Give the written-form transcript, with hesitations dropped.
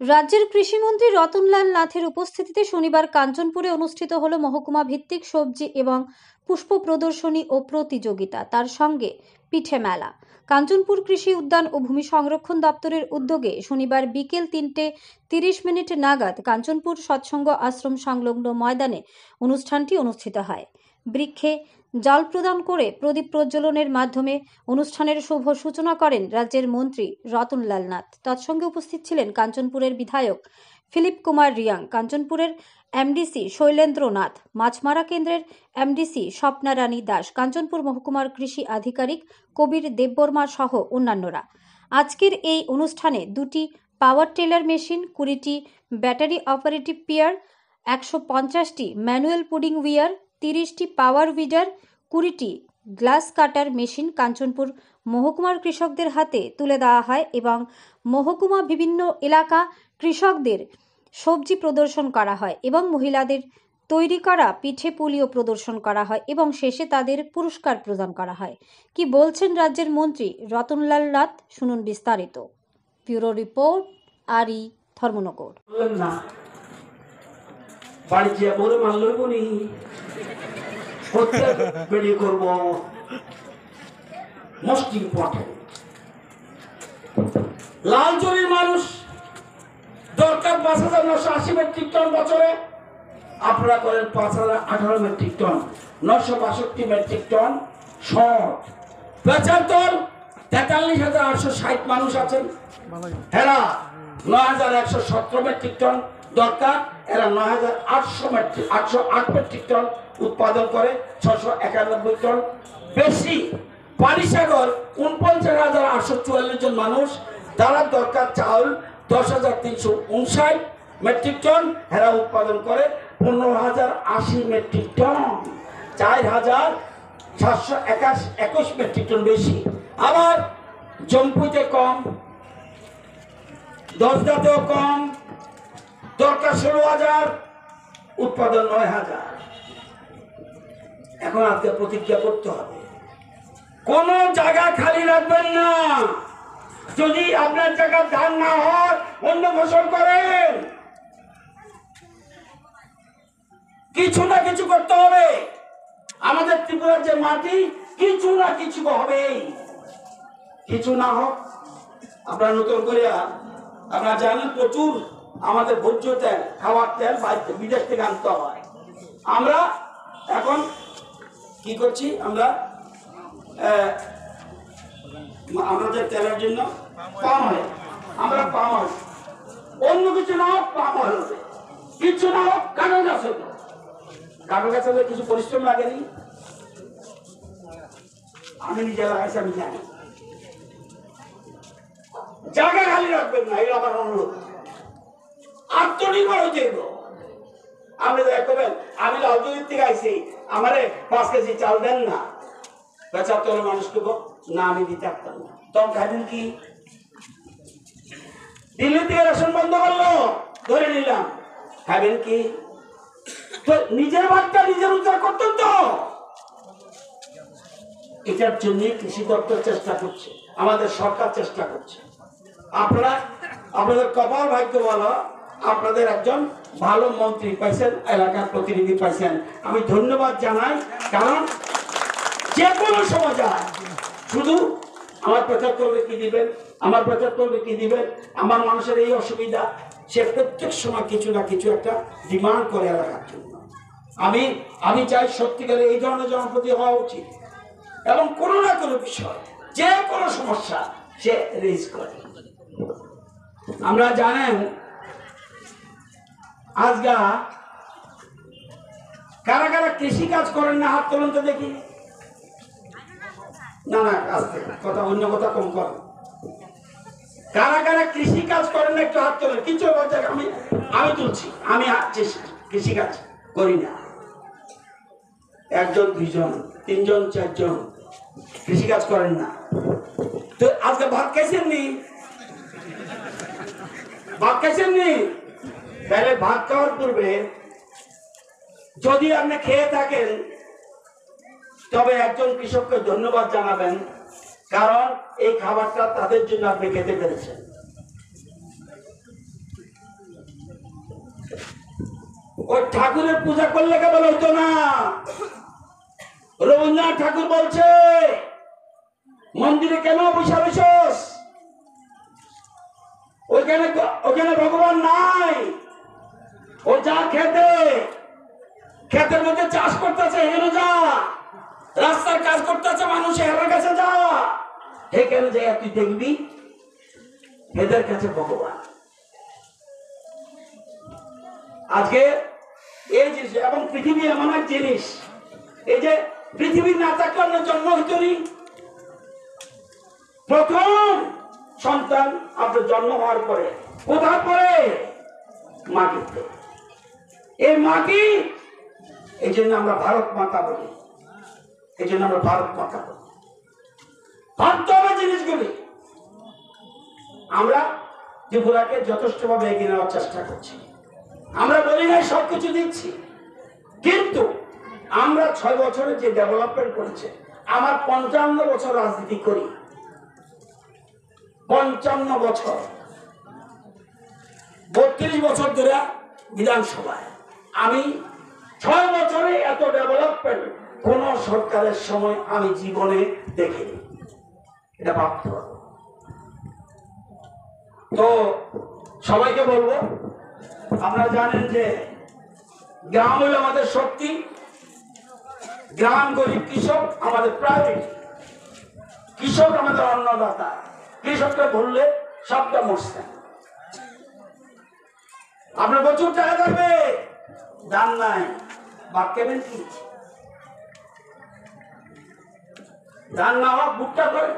রাজ্যের কৃষিমন্ত্রী রতনলাল নাথের উপস্থিতিতে শনিবার কাঞ্চনপুরে অনুষ্ঠিত হল মহকুমা ভিত্তিক সবজি এবং পুষ্প প্রদর্শনী ও প্রতিযোগিতা, তার সঙ্গে পিঠে মেলা। কাঞ্চনপুর কৃষি উদ্যান ও ভূমি সংরক্ষণ দপ্তরের উদ্যোগে শনিবার বিকেল 3:30 নাগাদ কাঞ্চনপুর সৎসঙ্গ আশ্রম সংলগ্ন ময়দানে অনুষ্ঠানটি অনুষ্ঠিত হয়। বৃক্ষে জল প্রদান করে প্রদীপ প্রজ্বলনের মাধ্যমে অনুষ্ঠানের শুভ সূচনা করেন রাজ্যের মন্ত্রী রতনলাল নাথ। তৎসঙ্গে উপস্থিত ছিলেন কাঞ্চনপুরের বিধায়ক ফিলিপ কুমার রিয়াং, কাঞ্চনপুরের এমডিসি শৈলেন্দ্র নাথ, মাছমারা কেন্দ্রের এমডিসি স্বপ্না রানী দাস, কাঞ্চনপুর মহকুমার কৃষি আধিকারিক কবির দেববর্মা সহ অন্যান্যরা। আজকের এই অনুষ্ঠানে 2টি পাওয়ার টেলার মেশিন, 20টি ব্যাটারি অপারেটিভ পিয়ার, 150টি ম্যানুয়াল পুডিং উইয়ার, 30টি পাওয়ার উইডার, 20টি গ্লাস কাটার মেশিন কাঞ্চনপুর মহকুমার কৃষকদের হাতে তুলে দেওয়া হয় এবং মহকুমা বিভিন্ন এলাকা কৃষকদের সবজি প্রদর্শন করা হয় এবং মহিলাদের তৈরি করা পিঠে পুলিও প্রদর্শন করা হয় এবং শেষে তাদের পুরস্কার প্রদান করা হয়। কি বলছেন রাজ্যের মন্ত্রী রতনলাল নাথ, শুনুন বিস্তারিত। ব্যুরো রিপোর্ট, আরই ধর্মনগর। বাড়িতে বলে মানলই বনি বেরিয়ে করব মোস্ট ইম্পর্টেন্ট। লালচুরির মানুষ দরকার 5,980 মেট্রিক টন বছরে, আপনারা করেন 5,018 metric ton, 962 metric ton short. 43,860 মানুষ আছেন, এরা 9,117 মেট্রিক টন দরকার, এরা 9,808 মেট্রিক টন উৎপাদন করে, 691 টন বেশি। পানিসাগর 49,844 জন মানুষ, তারা দরকার চাউল 10,359 মেট্রিক টন, এরা উৎপাদন করে 15,080 মেট্রিক টন, 4,721 মেট্রিক টন বেশি। আবার জম্পুতে কম, দশদাতেও কম, দরকার 16,000, উৎপাদন 9,000। এখন আজকে প্রতিজ্ঞা করতে হবে, কোন জায়গা খালি রাখবেন না। যদি আপনার জায়গা ধান না হয় অন্য ফসল করেন, কিছু না কিছু করতে হবে। আমাদের ত্রিপুরার যে মাটি, কিছু না কিছু হবে, কিছু না হোক। আপনারা নতুন করে আপনারা জানেন প্রচুর আমাদের ভোজ্য তেল, খাওয়ার তেল বিদেশ থেকে আনতে হয়। আমরা এখন কি করছি, আমরা আমাদের তেলের জন্য পাম অয়েল, আমরা পাম অয়েল, অন্য কিছু না হোক পাম অয়েল হবে, কিছু না হোক কাঁঠাল গাছ হবে। কাঁঠাল গাছ হলে কিছু পরিশ্রম লাগেনি, আমি নিজে লাগাইছি, আমি জানি। জায়গা খালি রাখবেন না, এটা আমার অনুরোধ। আত্মনির্ভর হতে গো, আপনি দেখবেন আমি লালজুরির থেকে আইসি, আমারে 5 কেজি চাল দেন না, 75 মানুষ দেবো না, আমি দিতে পারতাম না। তখন খাইবেন কি? দিল্লি থেকে রেশন বন্ধ করলো, ধরে নিলাম, খাইবেন কি? তো নিজের ভাতটা নিজের উদ্ধার করতেন তো। এটার জন্য কৃষি দপ্তর চেষ্টা করছে, আমাদের সরকার চেষ্টা করছে। আপনারা আপনাদের কপাল ভাগ্য বলো, আপনাদের একজন ভালো মন্ত্রী পাইছেন, এলাকার প্রতিনিধি পাইছেন, আমি ধন্যবাদ জানাই। কারণ যে কোনো সময় যায় শুধু আমার প্রচার করবে কি দিবেন, আমার প্রচার করবে কি দিবেন, আমার মানুষের এই অসুবিধা, সে প্রত্যেক সময় কিছু না কিছু একটা ডিমান্ড করে এলাকার জন্য। আমি চাই সত্যিকারে এই ধরনের জনপ্রতি হওয়া উচিত এবং কোনো না কোনো বিষয়, যে কোনো সমস্যা সে রেজ করে। আমরা জানেন আজগা কারা কারা কৃষি কাজ করেন না, হাত তোলেন তো দেখি। না না, কথা অন্য কথা কম করেন। কারা কারা কৃষি কাজ করেন না একটু হাত তোলেন। কিছু আমি তুলছি, আমি কৃষি কাজ করি না। 1 জন 2 জন 3 জন 4 জন কৃষি কাজ করেন না। তো আজকে ভাত খাইছেন নি? ভাত খাইছেন নি? তাহলে ভাত খাওয়ার পূর্বে যদি আপনি খেয়ে থাকেন, তবে একজন কৃষককে ধন্যবাদ জানাবেন, কারণ এই খাবারটা তাদের জন্য আপনি খেতে পেরেছেন। ওই ঠাকুরের পূজা করলে কেবল হইতো না। রবীন্দ্রনাথ ঠাকুর বলছে মন্দিরে কেন বসে বসস, ওখানে ভগবান নাই। ও যা ক্ষেতের মধ্যে চাষ করতেছে, এখানে যা। রাস্তার কাজ করতেছে, মানুষ এর কাছে যা, এখানে যাই তুই দেখবি এদের কাছে ভগবান। আজকে এই জিনিস এবং পৃথিবী এমন এক জিনিস, এই যে পৃথিবী না থাকলে আমরা জন্ম হইতো নি। প্রথম সন্তান আপনার জন্ম হওয়ার পরে কোথায় পড়ে? মাটিতে। এই মাটি, এই জন্য আমরা ভারত মাতা বলি, এই জন্য আমরা ভারত মাতা বলি। ভাবতে হবে জিনিসগুলি। আমরা ত্রিপুরাকে যথেষ্টভাবে এগিয়ে নেওয়ার চেষ্টা করছি। আমরা বলি নাই সবকিছু দিচ্ছি, কিন্তু আমরা 6 বছরে যে ডেভেলপমেন্ট করেছে, আমার 55 বছর রাজনীতি করি, 55 বছর, 32 বছর ধরে বিধানসভায়, আমি 6 বছরে এত ডেভেলপমেন্ট কোন সরকারের সময় আমি জীবনে দেখিনি। এটা ভাবতে হবে। তো সবাইকে বলবো, আপনারা জানেন যে গ্রাম হলো আমাদের শক্তি, গ্রাম গরিব কৃষক আমাদের প্রায়োরিটি। কৃষক আমাদের অন্নদাতা, কৃষককে বললে সবটা মরছে। আপনার প্রচুর টাকা থাকবে, দাম নাই, ভাত খাবেন কি? ধান না হওয়া ভুট্টা করে